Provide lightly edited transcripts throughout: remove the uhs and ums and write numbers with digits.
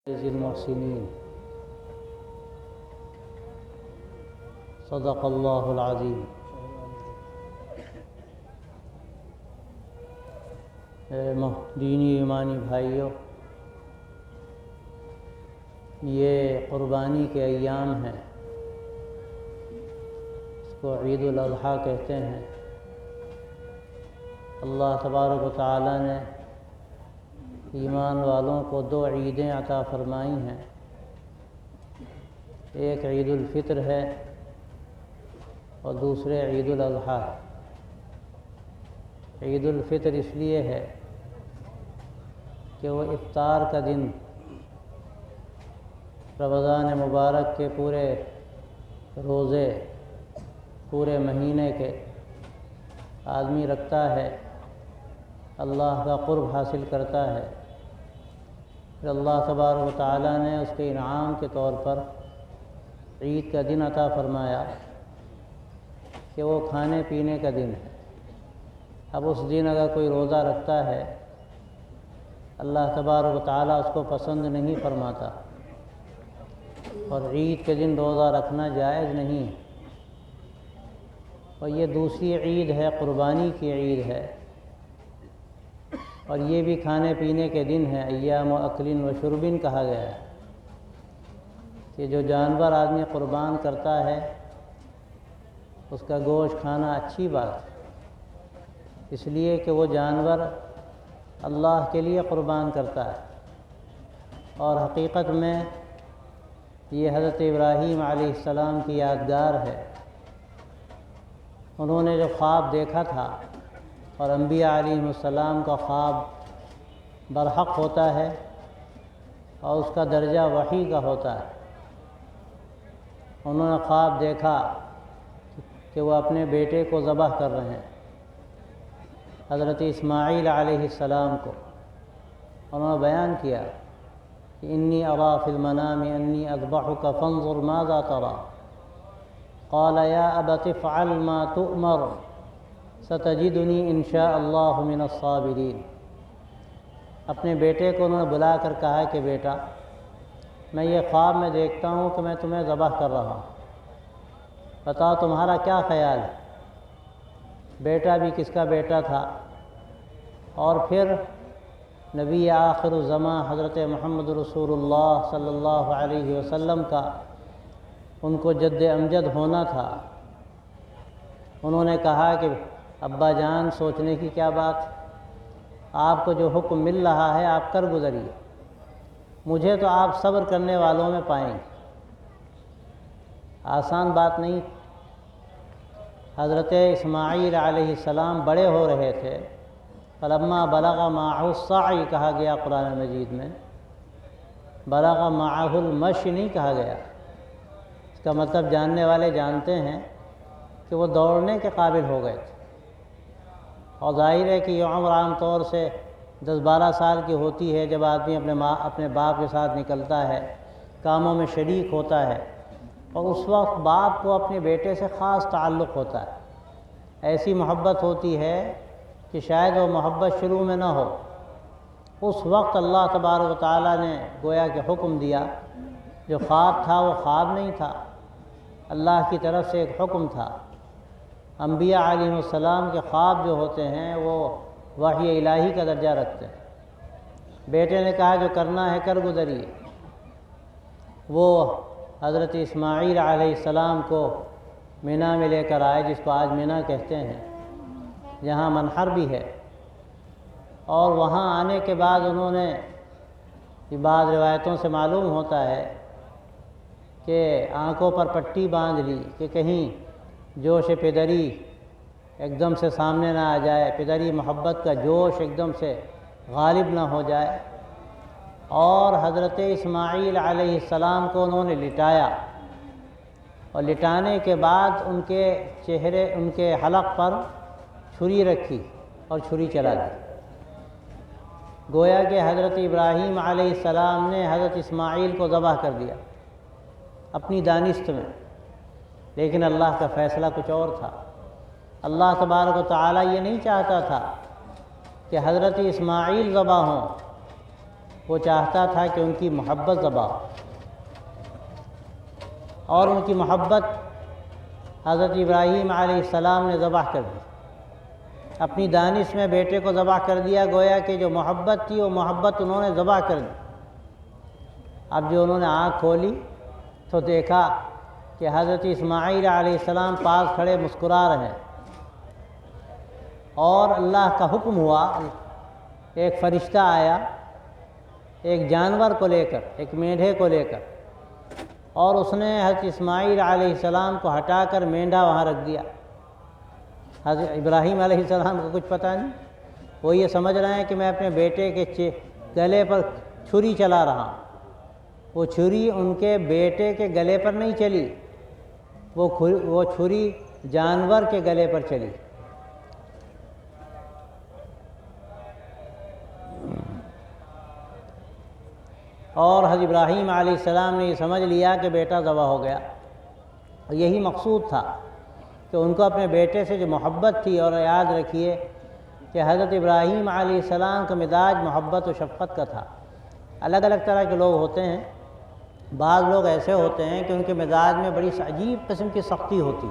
المحسنين صدق اللہ العظیم۔ دینی ایمانی بھائیوں، یہ قربانی کے ایام ہیں، اس کو عید الاضحیٰ کہتے ہیں۔ اللہ تبارک و تعالی نے ایمان والوں کو دو عیدیں عطا فرمائی ہیں، ایک عید الفطر ہے اور دوسرے عید الاضحیٰ۔ عید الفطر اس لیے ہے کہ وہ افطار کا دن رمضان مبارک کے پورے روزے پورے مہینے کے آدمی رکھتا ہے، اللہ کا قرب حاصل کرتا ہے، پھر اللہ تبارک و تعالیٰ نے اس کے انعام کے طور پر عید کا دن عطا فرمایا کہ وہ کھانے پینے کا دن ہے۔ اب اس دن اگر کوئی روزہ رکھتا ہے، اللہ تبارک و تعالیٰ اس کو پسند نہیں فرماتا، اور عید کے دن روزہ رکھنا جائز نہیں۔ اور یہ دوسری عید ہے، قربانی کی عید ہے، اور یہ بھی کھانے پینے کے دن ہے، ایام و اکل و شربن کہا گیا ہے کہ جو جانور آدمی قربان کرتا ہے اس کا گوشت کھانا اچھی بات ہے، اس لیے کہ وہ جانور اللہ کے لیے قربان کرتا ہے۔ اور حقیقت میں یہ حضرت ابراہیم علیہ السلام کی یادگار ہے۔ انہوں نے جو خواب دیکھا تھا، اور انبیاء علیہ السلام کا خواب برحق ہوتا ہے اور اس کا درجہ وحی کا ہوتا ہے۔ انہوں نے خواب دیکھا کہ وہ اپنے بیٹے کو ذبح کر رہے ہیں، حضرت اسماعیل علیہ السلام کو۔ انہوں نے بیان کیا کہ انی ارا فی المنام انی اذبحک فانظر ماذا تری، قال یا ابت افعل ما تؤمر ستجدنی ان شاء اللہ من الصابرین۔ اپنے بیٹے کو انہوں نے بلا کر کہا کہ بیٹا، میں یہ خواب میں دیکھتا ہوں کہ میں تمہیں ذبح کر رہا ہوں، بتاؤ تمہارا کیا خیال ہے؟ بیٹا بھی کس کا بیٹا تھا، اور پھر نبی آخر الزماں حضرت محمد رسول اللہ صلی اللہ علیہ وسلم کا ان کو جد امجد ہونا تھا۔ انہوں نے کہا کہ ابا جان، سوچنے کی کیا بات، آپ کو جو حکم مل رہا ہے آپ کر گزریے، مجھے تو آپ صبر کرنے والوں میں پائیں گے۔ آسان بات نہیں۔ حضرت اسماعیل علیہ السلام بڑے ہو رہے تھے، فلما بلغ معہ السعی کہا گیا قرآن مجید میں، بلغ معہ المشی نہیں کہا گیا۔ اس کا مطلب جاننے والے جانتے ہیں کہ وہ دوڑنے کے قابل ہو گئے تھے، اور ظاہر ہے کہ یہ عمر عام طور سے 10-12 سال کی ہوتی ہے جب آدمی اپنے باپ کے ساتھ نکلتا ہے، کاموں میں شریک ہوتا ہے، اور اس وقت باپ کو اپنے بیٹے سے خاص تعلق ہوتا ہے، ایسی محبت ہوتی ہے کہ شاید وہ محبت شروع میں نہ ہو۔ اس وقت اللہ تبارک و تعالیٰ نے گویا کہ حکم دیا، جو خواب تھا وہ خواب نہیں تھا، اللہ کی طرف سے ایک حکم تھا۔ انبیاء علیہ السلام کے خواب جو ہوتے ہیں وہ وحی الہی کا درجہ رکھتے ہیں۔ بیٹے نے کہا جو کرنا ہے کر گزریے۔ وہ حضرت اسماعیل علیہ السلام کو مینا میں لے کر آئے، جس کو آج مینا کہتے ہیں، جہاں منحر بھی ہے، اور وہاں آنے کے بعد انہوں نے، بعض روایتوں سے معلوم ہوتا ہے کہ آنکھوں پر پٹی باندھ لی کہ کہیں جوش پدری ایک دم سے سامنے نہ آ جائے، پدری محبت کا جوش ایک دم سے غالب نہ ہو جائے، اور حضرت اسماعیل علیہ السلام کو انہوں نے لٹایا، اور لٹانے کے بعد ان کے چہرے، ان کے حلق پر چھری رکھی اور چھری چلا دی۔ گویا کہ حضرت ابراہیم علیہ السلام نے حضرت اسماعیل کو ذبح کر دیا اپنی دانست میں، لیکن اللہ کا فیصلہ کچھ اور تھا۔ اللہ تبارک و تعالیٰ یہ نہیں چاہتا تھا کہ حضرت اسماعیل ذبح ہوں، وہ چاہتا تھا کہ ان کی محبت ذبح ہو، اور ان کی محبت حضرت ابراہیم علیہ السلام نے ذبح کر دی، اپنی دانش میں بیٹے کو ذبح کر دیا، گویا کہ جو محبت تھی وہ محبت انہوں نے ذبح کر دی۔ اب جو انہوں نے آنکھ کھولی تو دیکھا کہ حضرت اسماعیل علیہ السلام پاس کھڑے مسکرا رہے ہیں، اور اللہ کا حکم ہوا، ایک فرشتہ آیا ایک جانور کو لے کر، ایک مینڈھے کو لے کر، اور اس نے حضرت اسماعیل علیہ السلام کو ہٹا کر مینڈھا وہاں رکھ دیا۔ حضرت ابراہیم علیہ السلام کو کچھ پتہ نہیں، وہ یہ سمجھ رہے ہیں کہ میں اپنے بیٹے کے گلے پر چھری چلا رہا ہوں۔ وہ چھری ان کے بیٹے کے گلے پر نہیں چلی، وہ چھری جانور کے گلے پر چلی۔ اور حضرت ابراہیم علیہ السلام نے یہ سمجھ لیا کہ بیٹا ذبح ہو گیا، اور یہی مقصود تھا کہ ان کو اپنے بیٹے سے جو محبت تھی، اور یاد رکھیے کہ حضرت ابراہیم علیہ السلام کا مزاج محبت و شفقت کا تھا۔ الگ الگ طرح کے لوگ ہوتے ہیں، بعض لوگ ایسے ہوتے ہیں کہ ان کے مزاج میں بڑی عجیب قسم کی سختی ہوتی،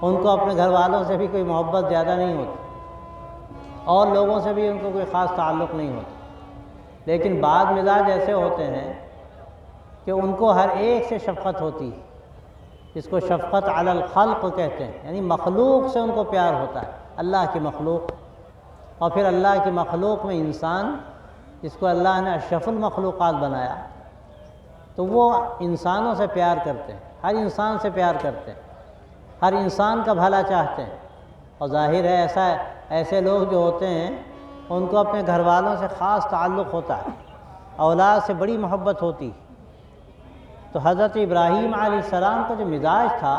ان کو اپنے گھر والوں سے بھی کوئی محبت زیادہ نہیں ہوتی، اور لوگوں سے بھی ان کو کوئی خاص تعلق نہیں ہوتا۔ لیکن بعض مزاج ایسے ہوتے ہیں کہ ان کو ہر ایک سے شفقت ہوتی ہے، جس کو شفقت علی الخلق کہتے ہیں، یعنی مخلوق سے ان کو پیار ہوتا ہے، اللہ کی مخلوق، اور پھر اللہ کی مخلوق میں انسان، جس کو اللہ نے اشرف المخلوقات بنایا، تو وہ انسانوں سے پیار کرتے ہیں، ہر انسان سے پیار کرتے ہیں، ہر انسان کا بھلا چاہتے ہیں۔ اور ظاہر ہے ایسے لوگ جو ہوتے ہیں ان کو اپنے گھر والوں سے خاص تعلق ہوتا ہے، اولاد سے بڑی محبت ہوتی۔ تو حضرت ابراہیم علیہ السلام کا جو مزاج تھا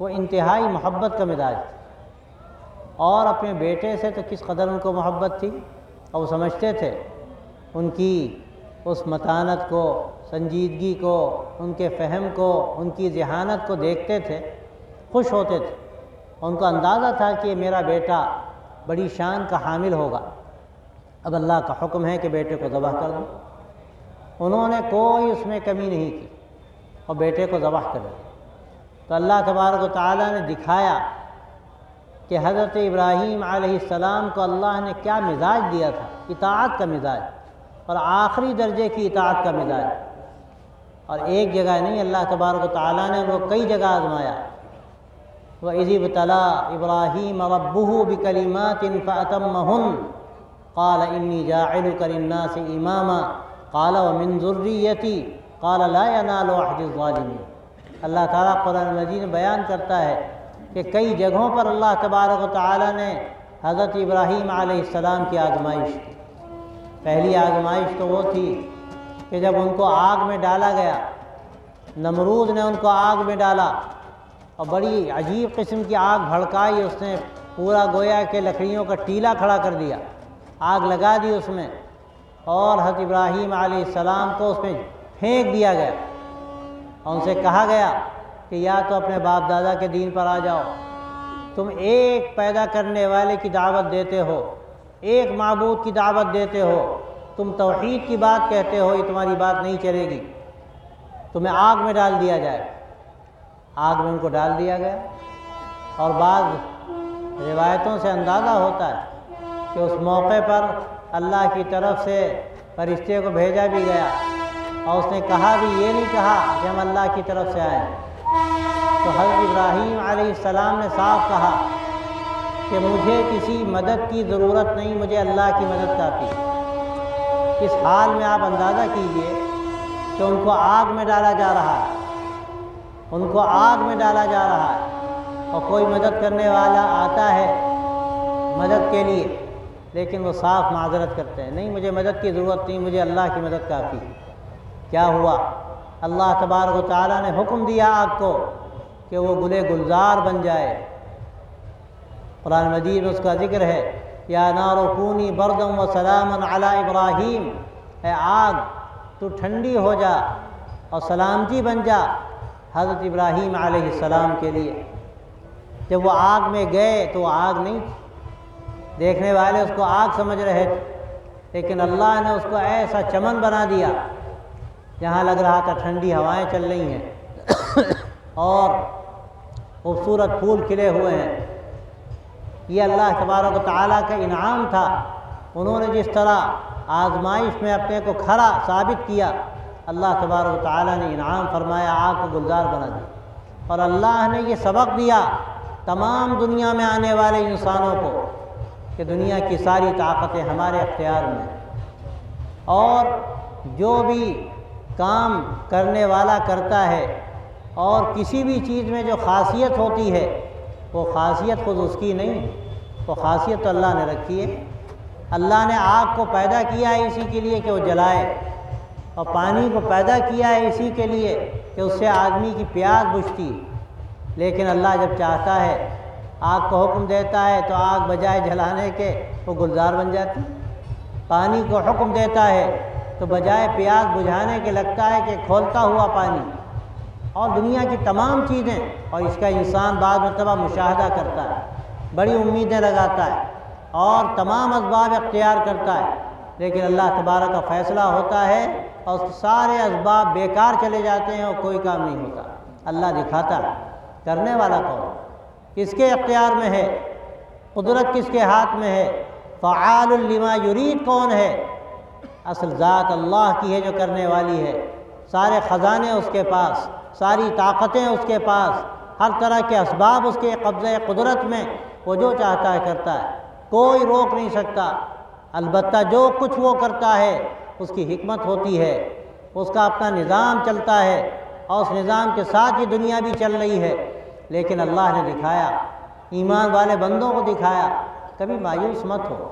وہ انتہائی محبت کا مزاج تھا، اور اپنے بیٹے سے تو کس قدر ان کو محبت تھی، اور وہ سمجھتے تھے ان کی اس متانت کو، سنجیدگی کو، ان کے فہم کو، ان کی ذہانت کو دیکھتے تھے، خوش ہوتے تھے۔ ان کو اندازہ تھا کہ یہ میرا بیٹا بڑی شان کا حامل ہوگا، اب اللہ کا حکم ہے کہ بیٹے کو ذبح کر دو۔ انہوں نے کوئی اس میں کمی نہیں کی اور بیٹے کو ذبح کر دیا۔ تو اللہ تبارک و تعالیٰ نے دکھایا کہ حضرت ابراہیم علیہ السلام کو اللہ نے کیا مزاج دیا تھا، اطاعت کا مزاج، اور آخری درجے کی اطاعت کا مزاج۔ اور ایک جگہ نہیں، اللہ تبارک و تعالیٰ نے ان کو کئی جگہ آزمایا۔ وَإِذِ ابْتَلَىٰ إِبْرَاهِيمَ رَبُّهُ بِكَلِمَاتٍ فَأَتَمَّهُنَّ قَالَ إِنِّي جَاعِلُكَ لِلنَّاسِ إِمَامًا قَالَ وَمِن ذُرِّيَّتِي قَالَ لَا يَنَالُ عَهْدِ الظَّالِمِينَ۔ اللہ تعالیٰ قرآن مجید میں بیان کرتا ہے کہ کئی جگہوں پر اللہ تبارک و تعالیٰ نے حضرت ابراہیم علیہ السلام کی آزمائش کی۔ پہلی آزمائش تو وہ تھی کہ جب ان کو آگ میں ڈالا گیا، نمرود نے ان کو آگ میں ڈالا، اور بڑی عجیب قسم کی آگ بھڑکائی، اس نے پورا گویا کہ لکڑیوں کا ٹیلا کھڑا کر دیا، آگ لگا دی اس میں، اور حضرت ابراہیم علیہ السلام کو اس میں پھینک دیا گیا، اور ان سے کہا گیا کہ یا تو اپنے باپ دادا کے دین پر آ جاؤ، تم ایک پیدا کرنے والے کی دعوت دیتے ہو، ایک معبود کی دعوت دیتے ہو، تم توحید کی بات کہتے ہو، یہ تمہاری بات نہیں چلے گی، تمہیں آگ میں ڈال دیا جائے۔ آگ میں ان کو ڈال دیا گیا، اور بعض روایتوں سے اندازہ ہوتا ہے کہ اس موقع پر اللہ کی طرف سے فرشتے کو بھیجا بھی گیا، اور اس نے کہا بھی، یہ نہیں کہا کہ ہم اللہ کی طرف سے آئے۔ تو حضرت ابراہیم علیہ السلام نے صاف کہا کہ مجھے کسی مدد کی ضرورت نہیں، مجھے اللہ کی مدد کافی۔ اس حال میں آپ اندازہ کیجئے کہ ان کو آگ میں ڈالا جا رہا ہے، ان کو آگ میں ڈالا جا رہا ہے، اور کوئی مدد کرنے والا آتا ہے مدد کے لیے، لیکن وہ صاف معذرت کرتے ہیں، نہیں مجھے مدد کی ضرورت نہیں، مجھے اللہ کی مدد کافی۔ کیا ہوا؟ اللہ تبارک و تعالیٰ نے حکم دیا آگ کو کہ وہ گلے گلزار بن جائے۔ قرآن مجید میں اس کا ذکر ہے، یا نار کونی بردا وسلاما علی ابراہیم، اے آگ تو ٹھنڈی ہو جا اور سلامتی بن جا حضرت ابراہیم علیہ السلام کے لیے۔ جب وہ آگ میں گئے تو وہ آگ نہیں تھی، دیکھنے والے اس کو آگ سمجھ رہے تھے، لیکن اللہ نے اس کو ایسا چمن بنا دیا جہاں لگ رہا تھا ٹھنڈی ہوائیں چل رہی ہیں اور خوبصورت پھول کھلے ہوئے ہیں۔ یہ اللہ تبارک و تعالیٰ کا انعام تھا۔ انہوں نے جس طرح آزمائش میں اپنے کو کھڑا ثابت کیا، اللہ تبارک و تعالیٰ نے انعام فرمایا، آگ کو گلزار بنا دیا۔ اور اللہ نے یہ سبق دیا تمام دنیا میں آنے والے انسانوں کو کہ دنیا کی ساری طاقتیں ہمارے اختیار میں ہیں، اور جو بھی کام کرنے والا کرتا ہے اور کسی بھی چیز میں جو خاصیت ہوتی ہے وہ خاصیت خود اس کی نہیں، وہ خاصیت تو اللہ نے رکھی ہے۔ اللہ نے آگ کو پیدا کیا ہے اسی کے لیے کہ وہ جلائے، اور پانی کو پیدا کیا ہے اسی کے لیے کہ اس سے آدمی کی پیاس بجھتی، لیکن اللہ جب چاہتا ہے آگ کو حکم دیتا ہے تو آگ بجائے جلانے کے وہ گلزار بن جاتی، پانی کو حکم دیتا ہے تو بجائے پیاس بجھانے کے لگتا ہے کہ کھولتا ہوا پانی، اور دنیا کی تمام چیزیں، اور اس کا انسان بعض مرتبہ مشاہدہ کرتا ہے، بڑی امیدیں لگاتا ہے اور تمام اسباب اختیار کرتا ہے، لیکن اللہ تبارک کا فیصلہ ہوتا ہے اور سارے اسباب بیکار چلے جاتے ہیں اور کوئی کام نہیں ہوتا۔ اللہ دکھاتا ہے کرنے والا کون، کس کے اختیار میں ہے، قدرت کس کے ہاتھ میں ہے، فعال لما یرید کون ہے، اصل ذات اللہ کی ہے جو کرنے والی ہے، سارے خزانے اس کے پاس، ساری طاقتیں اس کے پاس، ہر طرح کے اسباب اس کے قبضہ قدرت میں، وہ جو چاہتا ہے کرتا ہے، کوئی روک نہیں سکتا۔ البتہ جو کچھ وہ کرتا ہے اس کی حکمت ہوتی ہے، اس کا اپنا نظام چلتا ہے اور اس نظام کے ساتھ ہی دنیا بھی چل رہی ہے۔ لیکن اللہ نے دکھایا، ایمان والے بندوں کو دکھایا، کبھی مایوس مت ہو،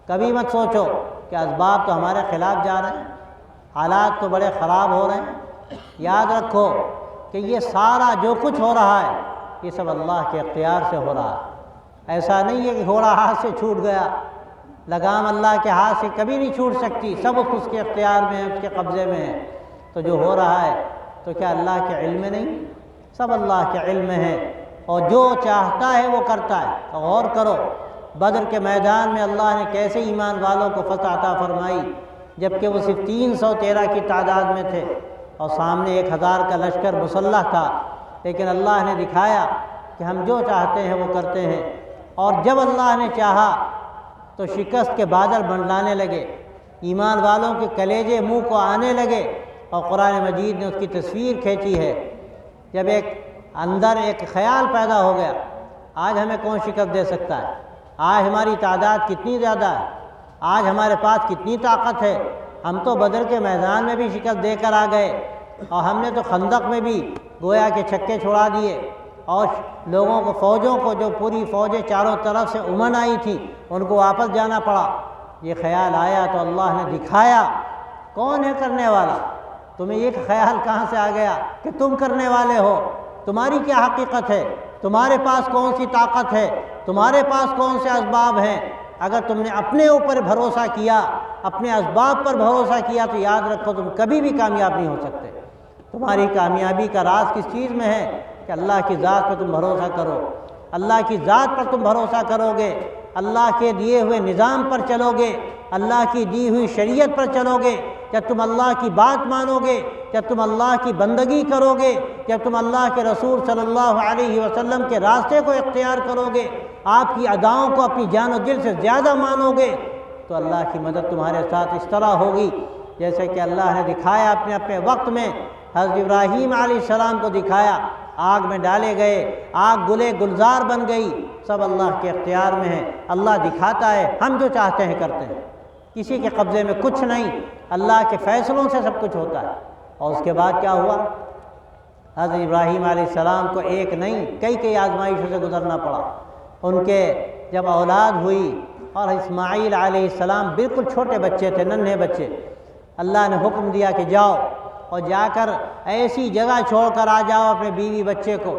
کبھی مت سوچو کہ اسباب تو ہمارے خلاف جا رہے ہیں، حالات تو بڑے خراب ہو رہے ہیں۔ یاد رکھو کہ یہ سارا جو کچھ ہو رہا ہے یہ سب اللہ کے اختیار سے ہو رہا ہے۔ ایسا نہیں ہے کہ گھوڑا ہاتھ سے چھوٹ گیا، لگام اللہ کے ہاتھ سے کبھی نہیں چھوٹ سکتی، سب اس کے اختیار میں ہے، اس کے قبضے میں ہے۔ تو جو ہو رہا ہے تو کیا اللہ کے علم میں نہیں؟ سب اللہ کے علم میں ہے، اور جو چاہتا ہے وہ کرتا ہے۔ تو غور کرو بدر کے میدان میں اللہ نے کیسے ایمان والوں کو فتح عطا فرمائی، جبکہ وہ صرف 313 کی تعداد میں تھے اور سامنے 1000 کا لشکر مسلح تھا، لیکن اللہ نے دکھایا کہ ہم جو چاہتے ہیں وہ کرتے ہیں۔ اور جب اللہ نے چاہا تو شکست کے بادل منڈلانے لگے، ایمان والوں کے کلیجے منہ کو آنے لگے، اور قرآن مجید نے اس کی تصویر کھینچی ہے۔ جب اندر ایک خیال پیدا ہو گیا، آج ہمیں کون شکست دے سکتا ہے، آج ہماری تعداد کتنی زیادہ ہے، آج ہمارے پاس کتنی طاقت ہے، ہم تو بدر کے میدان میں بھی شکست دے کر آ گئے، اور ہم نے تو خندق میں بھی گویا کے چھکے چھڑا دیے، اور لوگوں کو، فوجوں کو، جو پوری فوجیں چاروں طرف سے امن آئی تھی ان کو واپس جانا پڑا۔ یہ خیال آیا تو اللہ نے دکھایا کون ہے کرنے والا۔ تمہیں یہ خیال کہاں سے آ گیا کہ تم کرنے والے ہو؟ تمہاری کیا حقیقت ہے؟ تمہارے پاس کون سی طاقت ہے؟ تمہارے پاس کون سے اسباب ہیں؟ اگر تم نے اپنے اوپر بھروسہ کیا، اپنے اسباب پر بھروسہ کیا، تو یاد رکھو تم کبھی بھی کامیاب نہیں ہو سکتے۔ تمہاری کامیابی کا راز کس چیز میں ہے؟ کہ اللہ کی ذات پر تم بھروسہ کرو۔ اللہ کی ذات پر تم بھروسہ کرو گے، اللہ کے دیے ہوئے نظام پر چلو گے، اللہ کی دی ہوئی شریعت پر چلو گے، جب تم اللہ کی بات مانو گے، جب تم اللہ کی بندگی کرو گے، جب تم اللہ کے رسول صلی اللہ علیہ وسلم کے راستے کو اختیار کرو گے، آپ کی اداؤں کو اپنی جان و دل سے زیادہ مانو گے، تو اللہ کی مدد تمہارے ساتھ اس طرح ہوگی جیسے کہ اللہ نے دکھایا اپنے وقت میں۔ حضرت ابراہیم علیہ السلام کو دکھایا، آگ میں ڈالے گئے، آگ گلے گلزار بن گئی، سب اللہ کے اختیار میں ہے۔ اللہ دکھاتا ہے، ہم جو چاہتے ہیں کرتے ہیں، کسی کے قبضے میں کچھ نہیں، اللہ کے فیصلوں سے سب کچھ ہوتا ہے۔ اور اس کے بعد کیا ہوا؟ حضرت ابراہیم علیہ السلام کو ایک نہیں کئی آزمائشوں سے گزرنا پڑا۔ ان کے جب اولاد ہوئی، اور اسماعیل علیہ السلام بالکل چھوٹے بچے تھے، ننھے بچے، اللہ نے حکم دیا کہ جاؤ اور جا کر ایسی جگہ چھوڑ کر آ جاؤ اپنے بیوی بچے کو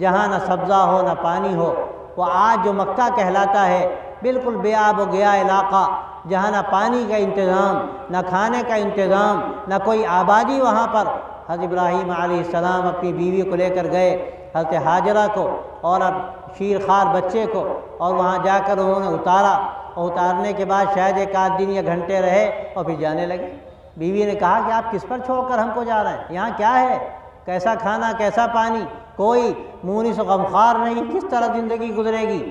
جہاں نہ سبزہ ہو نہ پانی ہو۔ وہ آج جو مکہ کہلاتا ہے، بالکل بے آب و گیا علاقہ، جہاں نہ پانی کا انتظام، نہ کھانے کا انتظام، نہ کوئی آبادی وہاں پر۔ حضرت ابراہیم علیہ السلام اپنی بیوی کو لے کر گئے، حضرت حاجرہ کو اور اب شیر خوار بچے کو، اور وہاں جا کر انہوں نے اتارا، اور اتارنے کے بعد شاید ایک آدھ دن یا گھنٹے رہے اور پھر جانے لگے۔ بیوی نے کہا کہ آپ کس پر چھوڑ کر ہم کو جا رہے ہیں؟ یہاں کیا ہے؟ کیسا کھانا، کیسا پانی، کوئی مونس و غمخوار نہیں، کس طرح زندگی گزرے گی؟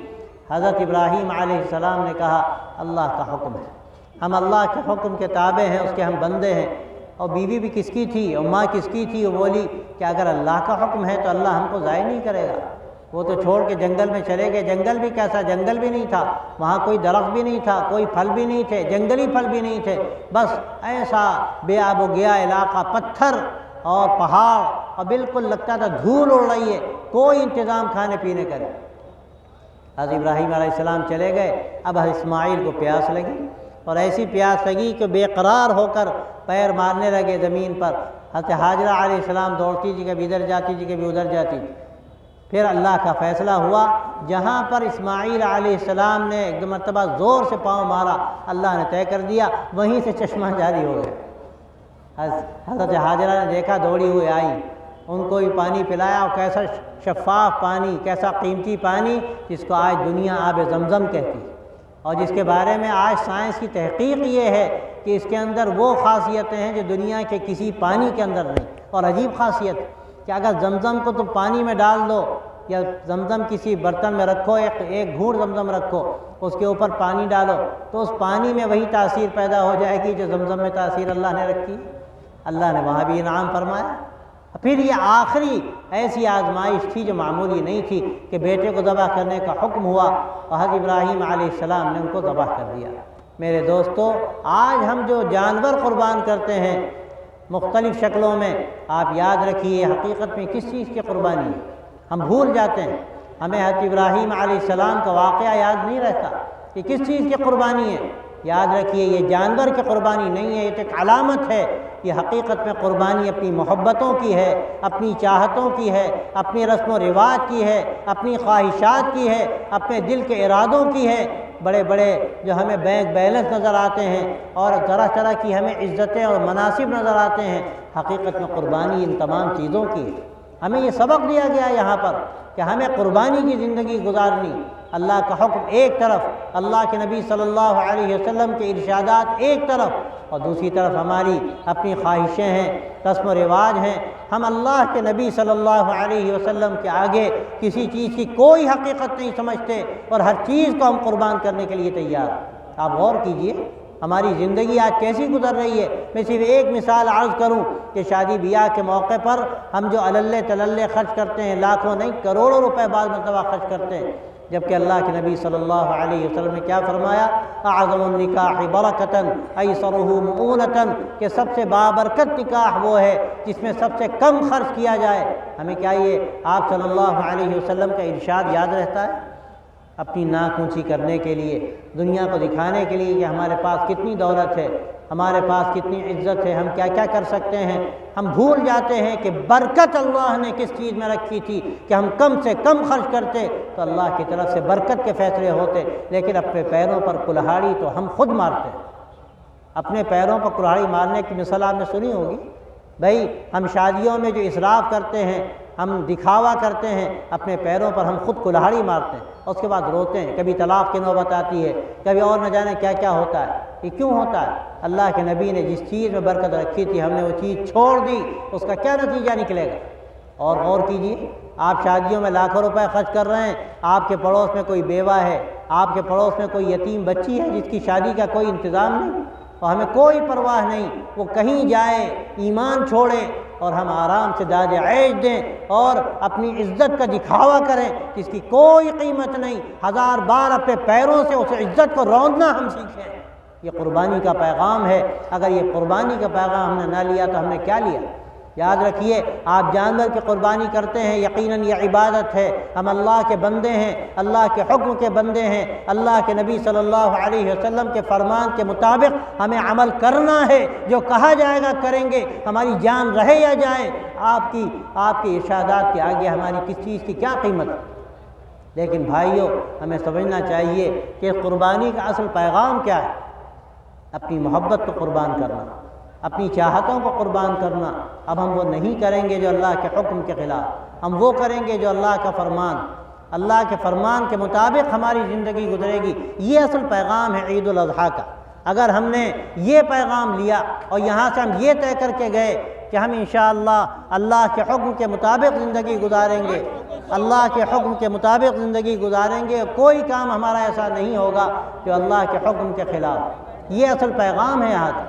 حضرت ابراہیم علیہ السلام نے کہا اللہ کا حکم ہے، ہم اللہ کے حکم کے تابع ہیں، اس کے ہم بندے ہیں۔ اور بیوی بھی کس کی تھی اور ماں کس کی تھی؟ وہ بولی کہ اگر اللہ کا حکم ہے تو اللہ ہم کو ضائع نہیں کرے گا۔ وہ تو چھوڑ کے جنگل میں چلے گئے، جنگل بھی کیسا جنگل بھی نہیں تھا، وہاں کوئی درخت بھی نہیں تھا، کوئی پھل بھی نہیں تھے، جنگلی پھل بھی نہیں تھے، بس ایسا بے آب و گیا علاقہ، پتھر اور پہاڑ، اور بالکل لگتا تھا دھول اڑ رہی ہے، کوئی انتظام کھانے پینے کا نہیں۔ حضرت ابراہیم علیہ السلام چلے گئے، اب حضرت اسماعیل کو پیاس لگی، اور ایسی پیاس لگی کہ بے قرار ہو کر پیر مارنے لگے زمین پر۔ حضرت حاجرہ علیہ السلام دوڑتی تھی، کبھی ادھر جاتی تھی، کبھی ادھر جاتی تھی۔ پھر اللہ کا فیصلہ ہوا، جہاں پر اسماعیل علیہ السلام نے ایک دو مرتبہ زور سے پاؤں مارا، اللہ نے طے کر دیا وہیں سے چشمہ جاری ہو گیا۔ حضرت حاجرہ نے دیکھا، دوڑی ہوئی آئی، ان کو بھی پانی پلایا، اور کیسا شفاف پانی، کیسا قیمتی پانی، جس کو آج دنیا آب زمزم کہتی ہے، اور جس کے بارے میں آج سائنس کی تحقیق یہ ہے کہ اس کے اندر وہ خاصیتیں ہیں جو دنیا کے کسی پانی کے اندر نہیں۔ اور عجیب خاصیت کہ اگر زمزم کو تم پانی میں ڈال دو، یا زمزم کسی برتن میں رکھو، ایک گھونٹ زمزم رکھو، اس کے اوپر پانی ڈالو، تو اس پانی میں وہی تاثیر پیدا ہو جائے گی جو زمزم میں تاثیر اللہ نے رکھی۔ اللہ نے وہاں بھی انعام فرمایا۔ پھر یہ آخری ایسی آزمائش تھی جو معمولی نہیں تھی کہ بیٹے کو ذبح کرنے کا حکم ہوا، اور حضرت ابراہیم علیہ السلام نے ان کو ذبح کر دیا۔ میرے دوستو، آج ہم جو جانور قربان کرتے ہیں مختلف شکلوں میں، آپ یاد رکھیے حقیقت میں کس چیز کی قربانی ہے؟ ہم بھول جاتے ہیں، ہمیں حضرت ابراہیم علیہ السلام کا واقعہ یاد نہیں رہتا کہ کس چیز کی قربانی ہے۔ یاد رکھیے یہ جانور کی قربانی نہیں ہے، یہ ایک علامت ہے۔ یہ حقیقت میں قربانی اپنی محبتوں کی ہے، اپنی چاہتوں کی ہے، اپنی رسم و رواج کی ہے، اپنی خواہشات کی ہے، اپنے دل کے ارادوں کی ہے۔ بڑے بڑے جو ہمیں بینک بیلنس نظر آتے ہیں اور طرح طرح کی ہمیں عزتیں اور مناصب نظر آتے ہیں، حقیقت میں قربانی ان تمام چیزوں کی ہے۔ ہمیں یہ سبق دیا گیا یہاں پر کہ ہمیں قربانی کی زندگی گزارنی۔ اللہ کا حکم ایک طرف، اللہ کے نبی صلی اللہ علیہ وسلم کے ارشادات ایک طرف، اور دوسری طرف ہماری اپنی خواہشیں ہیں، رسم و رواج ہیں۔ ہم اللہ کے نبی صلی اللہ علیہ وسلم کے آگے کسی چیز کی کوئی حقیقت نہیں سمجھتے، اور ہر چیز کو ہم قربان کرنے کے لیے تیار ہیں۔ آپ غور کیجئے ہماری زندگی آج کیسی گزر رہی ہے۔ میں صرف ایک مثال عرض کروں کہ شادی بیاہ کے موقع پر ہم جو عللے تللے خرچ کرتے ہیں، لاکھوں نہیں کروڑوں روپے بعض مرتبہ خرچ کرتے ہیں، جبکہ اللہ کے نبی صلی اللہ علیہ وسلم نے کیا فرمایا؟ اعظم النکاح برکتاً ایسرہ مؤونتاً، کہ سب سے بابرکت نکاح وہ ہے جس میں سب سے کم خرچ کیا جائے۔ ہمیں کیا یہ آپ صلی اللہ علیہ وسلم کا ارشاد یاد رہتا ہے؟ اپنی ناک اونچی کرنے کے لیے، دنیا کو دکھانے کے لیے کہ ہمارے پاس کتنی دولت ہے، ہمارے پاس کتنی عزت ہے، ہم کیا کیا کر سکتے ہیں۔ ہم بھول جاتے ہیں کہ برکت اللہ نے کس چیز میں رکھی تھی کہ ہم کم سے کم خرچ کرتے تو اللہ کی طرف سے برکت کے فیصلے ہوتے، لیکن اپنے پیروں پر کلہاڑی تو ہم خود مارتے ہیں۔ اپنے پیروں پر کلہاڑی مارنے کی مثال آپ نے سنی ہوگی۔ بھائی ہم شادیوں میں جو اسراف کرتے ہیں، ہم دکھاوا کرتے ہیں، اپنے پیروں پر ہم خود کلہاڑی مارتے ہیں، اور اس کے بعد روتے ہیں۔ کبھی طلاق کی نوبت آتی ہے، کبھی اور نہ جانے کیا کیا ہوتا ہے۔ یہ کیوں ہوتا ہے؟ اللہ کے نبی نے جس چیز میں برکت رکھی تھی، ہم نے وہ چیز چھوڑ دی، اس کا کیا نتیجہ نکلے گا؟ اور غور کیجیے، آپ شادیوں میں لاکھوں روپے خرچ کر رہے ہیں، آپ کے پڑوس میں کوئی بیوہ ہے، آپ کے پڑوس میں کوئی یتیم بچی ہے جس کی شادی کا کوئی انتظام نہیں، اور ہمیں کوئی پرواہ نہیں، وہ کہیں جائے، ایمان چھوڑے، اور ہم آرام سے داج عیش دیں اور اپنی عزت کا دکھاوا کریں جس کی کوئی قیمت نہیں، ہزار بار اپنے پیروں سے اس عزت کو روندنا ہم سیکھیں۔ یہ قربانی کا پیغام ہے۔ اگر یہ قربانی کا پیغام ہم نے نہ لیا تو ہم نے کیا لیا؟ یاد رکھیے، آپ جانور کی قربانی کرتے ہیں، یقیناً یہ عبادت ہے۔ ہم اللہ کے بندے ہیں، اللہ کے حکم کے بندے ہیں، اللہ کے نبی صلی اللہ علیہ وسلم کے فرمان کے مطابق ہمیں عمل کرنا ہے، جو کہا جائے گا کریں گے، ہماری جان رہے یا جائے۔ آپ کی ارشادات کے آگے ہماری کس چیز کی کیا قیمت ہے؟ لیکن بھائیوں، ہمیں سمجھنا چاہیے کہ قربانی کا اصل پیغام کیا ہے؟ اپنی محبت کو قربان کرنا، اپنی چاہتوں کو قربان کرنا، اب ہم وہ نہیں کریں گے جو اللہ کے حکم کے خلاف، ہم وہ کریں گے جو اللہ کا فرمان، اللہ کے فرمان کے مطابق ہماری زندگی گزرے گی۔ یہ اصل پیغام ہے عید الاضحیٰ کا۔ اگر ہم نے یہ پیغام لیا اور یہاں سے ہم یہ طے کر کے گئے کہ ہم انشاءاللہ اللہ کے حکم کے مطابق زندگی گزاریں گے، اللہ کے حکم کے مطابق زندگی گزاریں گے، کوئی کام ہمارا ایسا نہیں ہوگا جو اللہ کے حکم کے خلاف۔ یہ اصل پیغام ہے یہاں کا۔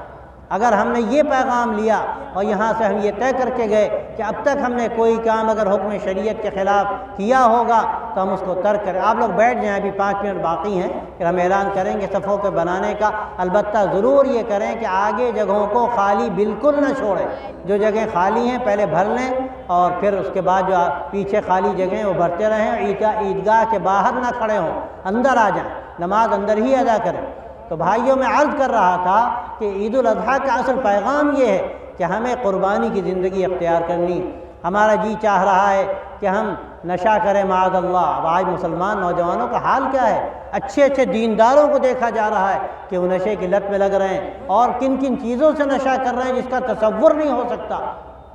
اگر ہم نے یہ پیغام لیا اور یہاں سے ہم یہ طے کر کے گئے کہ اب تک ہم نے کوئی کام اگر حکم شریعت کے خلاف کیا ہوگا تو ہم اس کو ترک کریں۔ آپ لوگ بیٹھ جائیں، ابھی 5 منٹ باقی ہیں، پھر ہم اعلان کریں گے صفوں کے بنانے کا۔ البتہ ضرور یہ کریں کہ آگے جگہوں کو خالی بالکل نہ چھوڑیں، جو جگہیں خالی ہیں پہلے بھر لیں اور پھر اس کے بعد جو پیچھے خالی جگہیں وہ بھرتے رہیں۔ عیدگاہ کے باہر نہ کھڑے ہوں، اندر آ جائیں، نماز اندر ہی ادا کریں۔ تو بھائیوں، میں عرض کر رہا تھا کہ عید الاضحیٰ کا اصل پیغام یہ ہے کہ ہمیں قربانی کی زندگی اختیار کرنی۔ ہمارا جی چاہ رہا ہے کہ ہم نشہ کریں معاذ اللہ۔ اب آج مسلمان نوجوانوں کا حال کیا ہے؟ اچھے اچھے دینداروں کو دیکھا جا رہا ہے کہ وہ نشے کی لت میں لگ رہے ہیں اور کن کن چیزوں سے نشہ کر رہے ہیں جس کا تصور نہیں ہو سکتا۔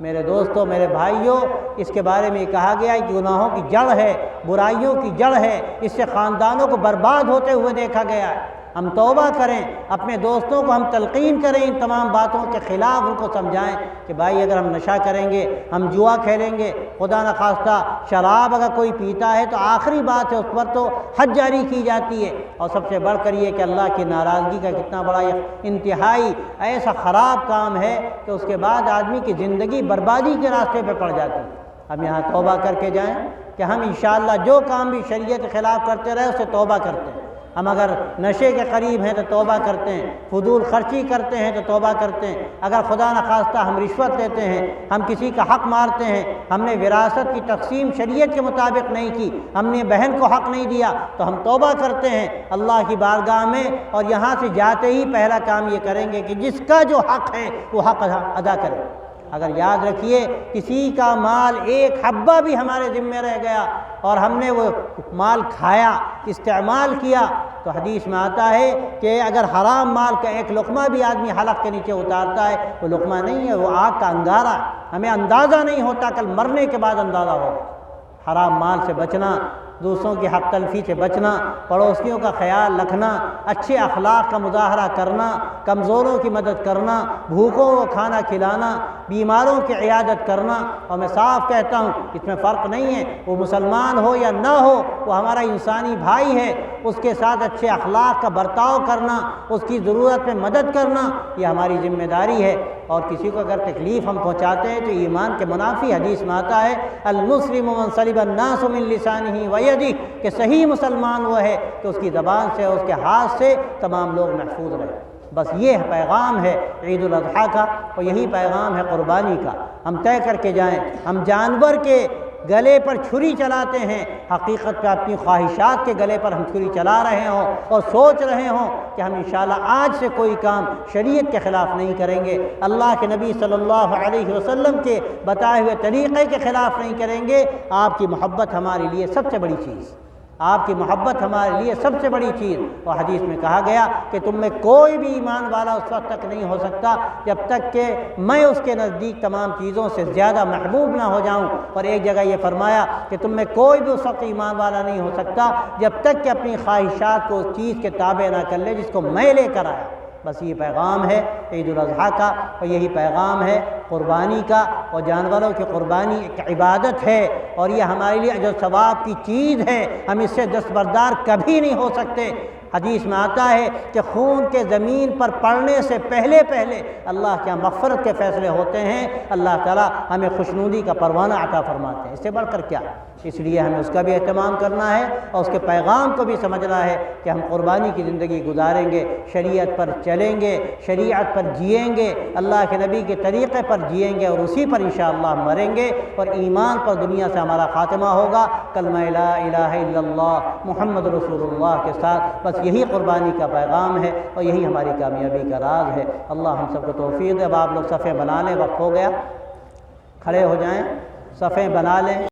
میرے دوستوں، میرے بھائیوں، اس کے بارے میں کہا گیا ہے کہ گناہوں کی جڑ ہے، برائیوں کی جڑ ہے، اس سے خاندانوں کو برباد ہوتے ہوئے دیکھا گیا ہے۔ ہم توبہ کریں، اپنے دوستوں کو ہم تلقین کریں ان تمام باتوں کے خلاف، ان کو سمجھائیں کہ بھائی اگر ہم نشہ کریں گے، ہم جوا کھیلیں گے، خدا نخواستہ شراب اگر کوئی پیتا ہے تو آخری بات ہے اس پر تو حد جاری کی جاتی ہے، اور سب سے بڑھ کر یہ کہ اللہ کی ناراضگی کا کتنا بڑا یہ انتہائی ایسا خراب کام ہے کہ اس کے بعد آدمی کی زندگی بربادی کے راستے پہ پڑ جاتی ہے۔ ہم یہاں توبہ کر کے جائیں کہ ہم انشاءاللہ جو کام بھی شریعت کے خلاف کرتے رہے اس سے توبہ کرتے ہیں۔ ہم اگر نشے کے قریب ہیں تو توبہ کرتے ہیں، فضول خرچی کرتے ہیں تو توبہ کرتے ہیں، اگر خدا نخواستہ ہم رشوت لیتے ہیں، ہم کسی کا حق مارتے ہیں، ہم نے وراثت کی تقسیم شریعت کے مطابق نہیں کی، ہم نے بہن کو حق نہیں دیا تو ہم توبہ کرتے ہیں اللہ کی بارگاہ میں، اور یہاں سے جاتے ہی پہلا کام یہ کریں گے کہ جس کا جو حق ہے وہ حق ادا کریں۔ اگر یاد رکھیے کسی کا مال ایک حبہ بھی ہمارے ذمہ رہ گیا اور ہم نے وہ مال کھایا، استعمال کیا، تو حدیث میں آتا ہے کہ اگر حرام مال کا ایک لقمہ بھی آدمی حلق کے نیچے اتارتا ہے، وہ لقمہ نہیں ہے، وہ آگ کا انگارہ ہے۔ ہمیں اندازہ نہیں ہوتا، کل مرنے کے بعد اندازہ ہوگا۔ حرام مال سے بچنا، دوسروں کی حق تلفی سے بچنا، پڑوسیوں کا خیال رکھنا، اچھے اخلاق کا مظاہرہ کرنا، کمزوروں کی مدد کرنا، بھوکوں کو کھانا کھلانا، بیماروں کی عیادت کرنا۔ اور میں صاف کہتا ہوں اس میں فرق نہیں ہے، وہ مسلمان ہو یا نہ ہو، وہ ہمارا انسانی بھائی ہے، اس کے ساتھ اچھے اخلاق کا برتاؤ کرنا، اس کی ضرورت میں مدد کرنا، یہ ہماری ذمہ داری ہے۔ اور کسی کو اگر تکلیف ہم پہنچاتے ہیں تو ایمان کے منافی حدیث میں آتا ہے المسلم من سلب الناس من لسانہ ویدہ، کہ صحیح مسلمان وہ ہے کہ اس کی زبان سے اور اس کے ہاتھ سے تمام لوگ محفوظ رہیں۔ بس یہ پیغام ہے عید الاضحیٰ کا، اور یہی پیغام ہے قربانی کا۔ ہم طے کر کے جائیں، ہم جانور کے گلے پر چھری چلاتے ہیں، حقیقت پہ اپنی خواہشات کے گلے پر ہم چھری چلا رہے ہوں اور سوچ رہے ہوں کہ ہم انشاءاللہ آج سے کوئی کام شریعت کے خلاف نہیں کریں گے، اللہ کے نبی صلی اللہ علیہ وسلم کے بتائے ہوئے طریقے کے خلاف نہیں کریں گے۔ آپ کی محبت ہمارے لیے سب سے بڑی چیز، آپ کی محبت ہمارے لیے سب سے بڑی چیز۔ اور حدیث میں کہا گیا کہ تم میں کوئی بھی ایمان والا اس وقت تک نہیں ہو سکتا جب تک کہ میں اس کے نزدیک تمام چیزوں سے زیادہ محبوب نہ ہو جاؤں۔ اور ایک جگہ یہ فرمایا کہ تم میں کوئی بھی اس وقت ایمان والا نہیں ہو سکتا جب تک کہ اپنی خواہشات کو اس چیز کے تابع نہ کر لے جس کو میں لے کر آیا۔ بس یہ پیغام ہے عید الاضحیٰ کا، اور یہی پیغام ہے قربانی کا۔ اور جانوروں کی قربانی ایک عبادت ہے، اور یہ ہمارے لیے اجر ثواب کی چیز ہے، ہم اس سے دستبردار کبھی نہیں ہو سکتے۔ حدیث میں آتا ہے کہ خون کے زمین پر پڑنے سے پہلے اللہ کے مغفرت کے فیصلے ہوتے ہیں، اللہ تعالیٰ ہمیں خوشنودی کا پروانہ عطا فرماتے ہیں۔ اس سے بڑھ کر کیا؟ اس لیے ہمیں اس کا بھی اہتمام کرنا ہے اور اس کے پیغام کو بھی سمجھنا ہے کہ ہم قربانی کی زندگی گزاریں گے، شریعت پر چلیں گے، شریعت پر جئیں گے، اللہ کے نبی کے طریقے پر جئیں گے، اور اسی پر انشاءاللہ مریں گے، اور ایمان پر دنیا سے ہمارا خاتمہ ہوگا کلمہ لا الہ الا اللہ محمد رسول اللہ کے ساتھ۔ بس یہی قربانی کا پیغام ہے اور یہی ہماری کامیابی کا راز ہے۔ اللہ ہم سب کو توفیق دے۔ اب آپ لوگ صفیں بنا لیں، وقت ہو گیا، کھڑے ہو جائیں، صفیں بنا لیں۔